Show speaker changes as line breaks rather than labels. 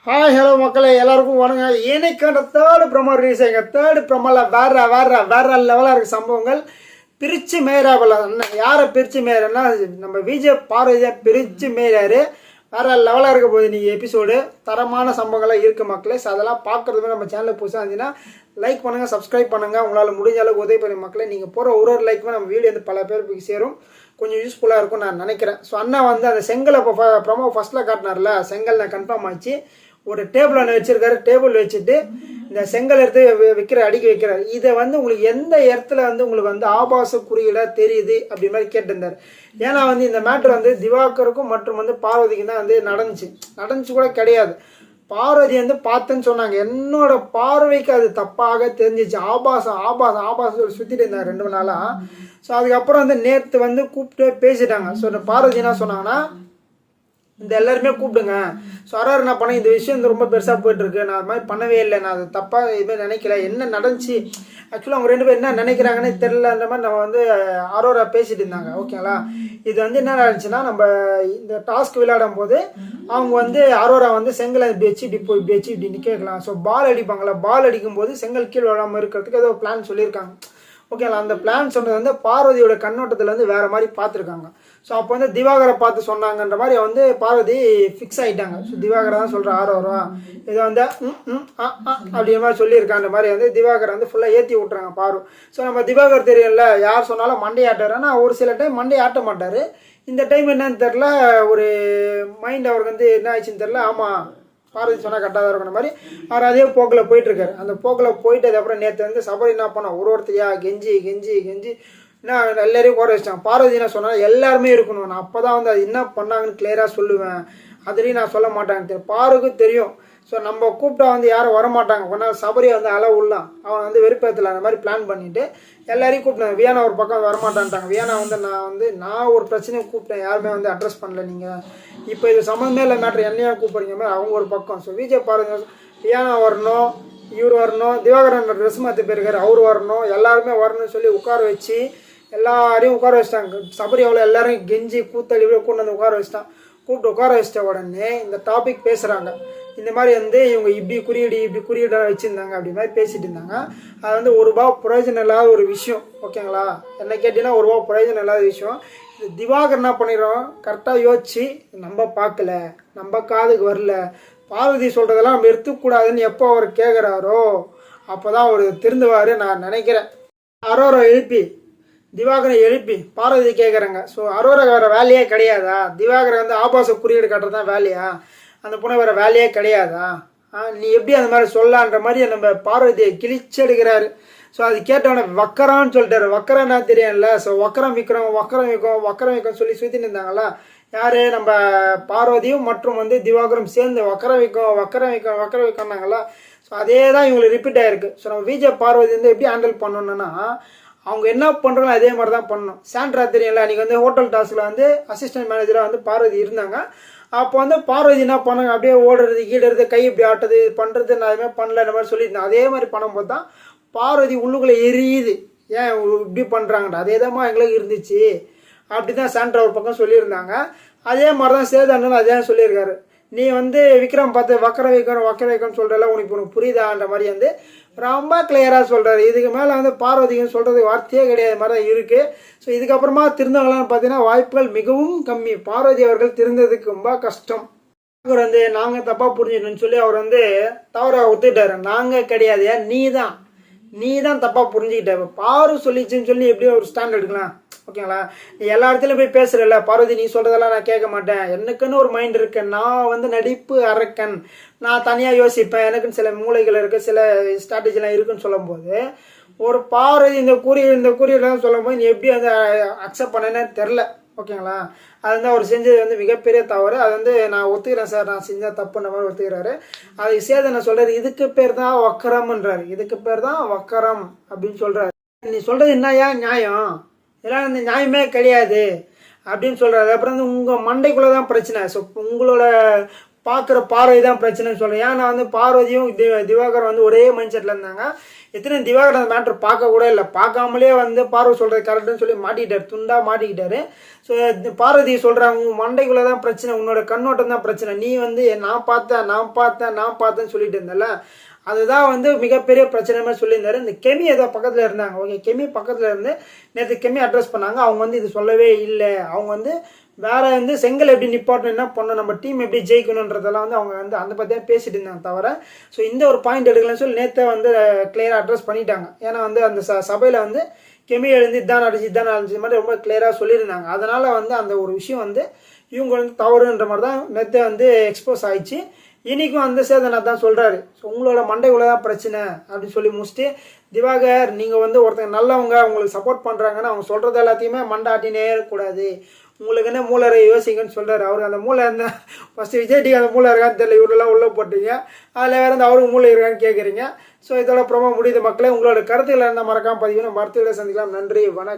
Hi hello மக்களே எல்லாருக்கும் வணங்க. எனக்கான தேர்டு ப்ரொமோ ரிலீஸ் ஆகிங்க. தேர்டு ப்ரொமோவில் வேற லெவலாக இருக்குது சம்பவங்கள். பிரித்து மேயராவில் யாரை பிரித்து மேயறன்னா நம்ம விஜய் பார்வதியாக பிரித்து மேயறாரு. வேறு லெவலாக இருக்க போகுது நீங்கள் எபிசோடு. தரமான சம்பவங்கள்லாம் இருக்குது மக்களே. ஸோ அதெல்லாம் பார்க்குறதுமே நம்ம சேனலுக்கு புதுசாக இருந்தீங்கன்னா லைக் பண்ணுங்கள், சப்ஸ்கிரைப் பண்ணுங்கள். உங்களால் முடிஞ்ச அளவுக்கு உதவி பண்ணி மக்களே. நீங்கள் போகிற ஒரு லைக்குமே நம்ம வீடியோ வந்து பல பேர் போய் சேரும், கொஞ்சம் யூஸ்ஃபுல்லாக இருக்கும் நான் நினைக்கிறேன். ஸோ அண்ணா வந்து அந்த செங்கலை இப்போ ப்ரொமோ ஃபஸ்ட்டில் காட்டினார்ல, செங்கல் நான் கன்ஃபார்ம் ஆச்சு. ஒரு டேபிள் ஒன்று வச்சிருக்காரு. டேபிள் வச்சுட்டு இந்த செங்கல் எடுத்து அடுக்கி வைக்கிறார். இதை வந்து உங்களுக்கு எந்த இடத்துல வந்து உங்களுக்கு வந்து ஆபாச குறியீடாக தெரியுது அப்படி மாதிரி கேட்டிருந்தார். ஏன்னா வந்து இந்த மேட்ரு வந்து திவாகருக்கும் மற்றும் வந்து பார்வதிக்கும் தான் வந்து நடந்துச்சு கூட கிடையாது. பார்வதி வந்து பார்த்தேன்னு சொன்னாங்க. என்னோட பார்வைக்கு அது தப்பாக தெரிஞ்சிச்சு. ஆபாசம் சுற்றிட்டு இருந்தாங்க 2 நாளாக. ஸோ அதுக்கப்புறம் வந்து நேற்று வந்து கூப்பிட்டு பேசிட்டாங்க. ஸோ இந்த பார்வதி என்ன சொன்னாங்கன்னா, இந்த எல்லாருமே கூப்பிடுங்க. ஸோ அரார் என்ன பண்ண, இந்த விஷயம் வந்து ரொம்ப பெருசாக போயிட்டுருக்கு, நான் அது மாதிரி பண்ணவே இல்லை, நான் அது தப்பாக எதுவுமே நினைக்கல, என்ன நடந்துச்சு ஆக்சுவலாக அவங்க 2 பேர் என்ன நினைக்கிறாங்கன்னு தெரியலன்ற மாதிரி நம்ம வந்து அரோரா பேசிட்டு இருந்தாங்க. ஓகேங்களா, இது வந்து என்ன நடந்துச்சுன்னா, நம்ம இந்த டாஸ்க் விளையாடும் போது அவங்க வந்து அரோரா வந்து செங்கலை இப்படி வச்சு இப்படி நிற்கலாம். ஸோ பால் அடிப்பாங்களா, பால் அடிக்கும்போது செங்கல் கீழே விழாமல் இருக்கிறதுக்கு ஏதோ பிளான் சொல்லியிருக்காங்க. ஓகேங்களா, அந்த பிளான் சொன்னது வந்து பார்வதியோட கண்ணோட்டத்தில் வந்து வேறு மாதிரி பார்த்துருக்காங்க. ஸோ அப்போ வந்து திவாகரை பார்த்து சொன்னாங்கன்ற மாதிரி வந்து பார்வதி ஃபிக்ஸ் ஆகிட்டாங்க. ஸோ திவாகரை தான் சொல்கிற 6 இதை வந்து அப்படிங்கிற மாதிரி சொல்லியிருக்கான்ற மாதிரி வந்து திவாகரை வந்து ஃபுல்லாக ஏற்றி விட்றாங்க பாரு. ஸோ நம்ம திவாகர் தெரியல, யார் சொன்னாலும் மண்டை ஆட்டார். ஆனால் ஒரு சில டைம் மண்டை ஆட்ட மாட்டார். இந்த டைம் என்னன்னு தெரில, ஒரு மைண்ட் அவருக்கு வந்து என்ன ஆச்சுன்னு தெரில. ஆமாம், பார்வதி சொன்னால் கரெக்டாக தான் இருக்கிற மாதிரி அவர் அதே போக்கில் போயிட்டுருக்காரு. அந்த போக்கில் போயிட்டு அதுக்கப்புறம் நேற்று வந்து சபரி என்ன பண்ணோம், ஒருத்தரையா கெஞ்சி என்ன எல்லாரையும் கோர வச்சிட்டாங்க. பார்வதி என்ன சொன்னால் எல்லாருமே இருக்கணும், நான் அப்போ தான் வந்து அது என்ன பண்ணாங்கன்னு கிளியராக சொல்லுவேன், அதுலேயும் நான் சொல்ல மாட்டேன்னு தெரியும். பாருக்கு தெரியும். ஸோ நம்ம கூப்பிட்டா வந்து யாரும் வரமாட்டாங்க. கொஞ்ச சபரியை வந்து அளவு உள்ளான், அவன் வந்து வெறுப்பேற்றல. அந்த மாதிரி பிளான் பண்ணிவிட்டு எல்லாரையும் கூப்பிட்டேன். வியானா ஒரு பக்கம் வரமாட்டான்ட்டாங்க. வியானா வந்து நான் ஒரு பிரச்சனையை கூப்பிட்டேன், யாருமே வந்து அட்ரஸ் பண்ணல. நீங்கள் இப்போ இது சம்மந்தமே இல்லை மேட்ரு, என்னையா கூப்பிட்றீங்க மாதிரி அவங்க ஒரு பக்கம். ஸோ விஜய் பாருங்க, வியானா வரணும், இவர் வரணும், திவாகரன் ட்ரெஸ் மாற்றி போயிருக்காரு, அவர் வரணும், எல்லாருமே வரணும்னு சொல்லி உட்கார வச்சு எல்லாரையும் உட்கார வச்சிட்டாங்க. சபரி அவ்வளோ எல்லாரையும் கெஞ்சி கூத்தடி கொண்டு வந்து உட்கார வச்சிட்டான். கூப்பிட்டு உட்கார வச்சிட்ட உடனே இந்த டாபிக் பேசுகிறாங்க. இந்த மாதிரி வந்து இவங்க இப்படி குறியீடாக வச்சுருந்தாங்க அப்படி மாதிரி பேசிகிட்டு இருந்தாங்க. அது வந்து ₹1 பிரயோஜனம் இல்லாத ஒரு விஷயம். ஓகேங்களா, என்ன கேட்டிங்கன்னா ₹1 பிரயோஜனம் இல்லாத விஷயம். இது திவாகர் என்ன பண்ணிடுறோம், கரெக்டாக யோசிச்சு நம்ம பார்க்கல, நம்ம காதுக்கு வரல, பார்வதி சொல்கிறதெல்லாம் நம்ம எடுத்துக்கூடாதுன்னு எப்போ அவர் கேட்குறாரோ அப்போ தான் அவர் திருந்துவார் நான் நினைக்கிறேன். அரோரா எழுப்பி திவாகரை எழுப்பி பார்வதி கேட்குறாங்க. ஸோ அரோரா வேறு வேலையே கிடையாதா? திவாகரை வந்து ஆபாச குறியீடு காட்டுறது தான் வேலையா? அந்த பொண்ணை வேறு வேலையே கிடையாதா? நீ எப்படி அந்த மாதிரி சொல்லலான்ற மாதிரி நம்ம பார்வதியை கிழிச்சு எடுக்கிறாரு. ஸோ அது கேட்டவன வக்கரான்னு சொல்லிட்டாரு. வக்கரன்னா தெரியும்ல. ஸோ வக்கரம் விற்கும் சொல்லி சுற்றின்னு இருந்தாங்களா யார், நம்ம பார்வதியும் மற்றும் வந்து திவாகரும் சேர்ந்து வக்கரம் விற்கம்னாங்களா. ஸோ அதே தான் இவங்களுக்கு ரிப்பீட் ஆகிருக்கு. ஸோ நம்ம விஜய் பார்வதி வந்து எப்படி ஹேண்டில் பண்ணணுன்னா, அவங்க என்ன பண்ணுறாங்களோ அதே மாதிரி தான் பண்ணணும். சாண்ட்ரா தெரியும்ல, அன்றைக்கி வந்து ஹோட்டல் டாஸ்கில் வந்து அசிஸ்டன்ட் மேனேஜராக வந்து பார்வதி இருந்தாங்க. அப்போ வந்து பார்வதி என்ன பண்ணாங்க, அப்படியே ஓடுறது கீடுறது கை இப்படி ஆட்டுறது இது பண்ணுறது, நான் அதுமாதிரி பண்ணல இந்த மாதிரி சொல்லியிருந்தேன். அதே மாதிரி பண்ணும்போது தான் பார்வதி உள்ளுக்குள்ளே எரியுது, ஏன் இப்படி பண்ணுறாங்கன்ற அதே தான் எங்களுக்கு இருந்துச்சு அப்படி தான் சாண்ட்ரா ஒரு பக்கம் சொல்லியிருந்தாங்க. அதே மாதிரி தான் சேதாண்டனும் அதே சொல்லியிருக்காரு. நீ வந்து விக்ரம் பார்த்து வக்கர வைக்கணும்னு சொல்கிறல, உனக்கு புரியுதான்ற மாதிரி வந்து ரொம்ப கிளியராக சொல்கிறாரு. இதுக்கு மேலே வந்து பார்வதிக்குன்னு சொல்கிறதுக்கு வார்த்தையே கிடையாது மாதிரி தான் இருக்குது. ஸோ இதுக்கப்புறமா திருந்தவங்களான்னு பார்த்தீங்கன்னா வாய்ப்புகள் மிகவும் கம்மி. பார்வதி அவர்கள் திருந்ததுக்கு ரொம்ப கஷ்டம். அவர் வந்து நாங்கள் தப்பாக புரிஞ்சுக்கணும்னு சொல்லி அவர் வந்து தவறாக ஒத்துக்கிட்டாரு. நாங்கள் கிடையாது, நீ தான் தப்பாக புரிஞ்சுக்கிட்ட. பாரு சொல்லிச்சுன்னு சொல்லி எப்படியும் ஒரு ஸ்டாண்ட் எடுக்கலாம். ஓகேங்களா, நீ எல்லா இடத்துலையும் போய் பேசுகிறல்ல, பார்வதி நீ சொல்கிறதெல்லாம் நான் கேட்க மாட்டேன், எனக்குன்னு ஒரு மைண்ட் இருக்கு, நான் வந்து நடிப்பு அரக்கன், நான் தனியாக யோசிப்பேன், எனக்குன்னு சில மூளைகள் இருக்குது, சில ஸ்ட்ராட்டஜிலாம் இருக்குன்னு சொல்லும்போது ஒரு பார்வதி இந்த குறியெல்லாம் சொல்லும்போது நீ எப்படி வந்து அக்செப்ட் பண்ணேன்னு தெரில. ஓகேங்களா, அது வந்து அவர் செஞ்சது வந்து மிகப்பெரிய தவறு. அது வந்து நான் ஒத்துக்கிறேன் சார், நான் செஞ்சால் தப்புன்ற மாதிரி ஒத்துக்கிறாரு. அதுக்கு சேதனை சொல்கிறார், இதுக்கு பேர் தான் வக்கரம்ன்றாரு, இதுக்கு பேர் தான் வக்கரம் அப்படின்னு சொல்கிறாரு. நீ சொல்கிறது என்னையா நியாயம், இதெல்லாம் இந்த நியாயமே கிடையாது அப்படின்னு சொல்கிறாரு. அப்புறம் வந்து உங்கள் மண்டைக்குள்ளே தான் பிரச்சனை. ஸோ உங்களோட பார்க்குற பார்வை தான் பிரச்சனைன்னு சொல்கிறேன். ஏன்னா வந்து பார்வதியும் திவாகர் வந்து ஒரே மைண்ட் செட்டில் இருந்தாங்க. எத்தனை திவாகர் அந்த மேட்ரு பார்க்க கூட இல்லை, பார்க்காமலே வந்து பார்வை சொல்கிறது கரெக்டுன்னு சொல்லி மாட்டிக்கிட்டார், துண்டாக மாட்டிக்கிட்டாரு. ஸோ பார்வதி சொல்கிறாங்க, உன் மண்டைக்குள்ளே தான் பிரச்சனை, உன்னோட கண்ணோட்டம் தான் பிரச்சனை, நீ வந்து நான் பார்த்தேன்னு சொல்லிட்டு இருந்தல, அதுதான் வந்து மிகப்பெரிய பிரச்சனை மாதிரி சொல்லியிருந்தாரு. இந்த கெமி ஏதோ பக்கத்தில் இருந்தாங்க, ஓகே, கெமி பக்கத்தில் இருந்து நேற்று கெமி அட்ரஸ் பண்ணாங்க. அவங்க வந்து இது சொல்லவே இல்லை, அவங்க வந்து வேற வந்து செங்கல் எப்படி நிப்பாட்டணும், என்ன பண்ணணும், நம்ம டீம் எப்படி ஜெயிக்கணுன்றதெல்லாம் வந்து அவங்க வந்து அந்த பற்றி தான் பேசிட்டு இருந்தாங்க தவிர ஸோ இந்த ஒரு பாயிண்ட் எடுக்கலன்னு சொல்லி நேற்று வந்து கிளியராக அட்ரஸ் பண்ணிட்டாங்க. ஏன்னா வந்து அந்த சபையில் வந்து கெமி எழுந்து இதான் அடிச்சு மாதிரி ரொம்ப கிளியராக சொல்லியிருந்தாங்க. அதனால் வந்து அந்த ஒரு விஷயம் வந்து இவங்க வந்து தவறுன்ற மாதிரி தான் நேற்று வந்து எக்ஸ்போஸ் ஆயிடுச்சு. இன்றைக்கும் வந்து சேதனாத் தான் சொல்கிறாரு, ஸோ உங்களோட மண்டைக்குள்ளே தான் பிரச்சனை அப்படின்னு சொல்லி முடிச்சுட்டு, திவாகர் நீங்கள் வந்து ஒருத்தங்க நல்லவங்க உங்களுக்கு சப்போர்ட் பண்ணுறாங்கன்னா அவங்க சொல்கிறது எல்லாத்தையுமே மண்டாட்டினே இருக்கக்கூடாது, உங்களுக்கு என்ன மூளை யோசிங்கன்னு சொல்கிறாரு. அவருக்கு அந்த மூளை என்ன ஃபஸ்ட்டு விஜய் டிவி அந்த மூளை இருக்கான்னு தெரியல, இவரெல்லாம் உள்ளே போட்டீங்க, அதில் வேறு அந்த அவருக்கு மூளை இருக்கான்னு கேட்குறீங்க. ஸோ இதோட ப்ரோமோ முடியுது மக்களே. உங்களோட கருத்துக்களை இருந்தால் மறக்காமல் பதிவு, மருத்துவரை சந்திக்கலாம். நன்றி, வணக்கம்.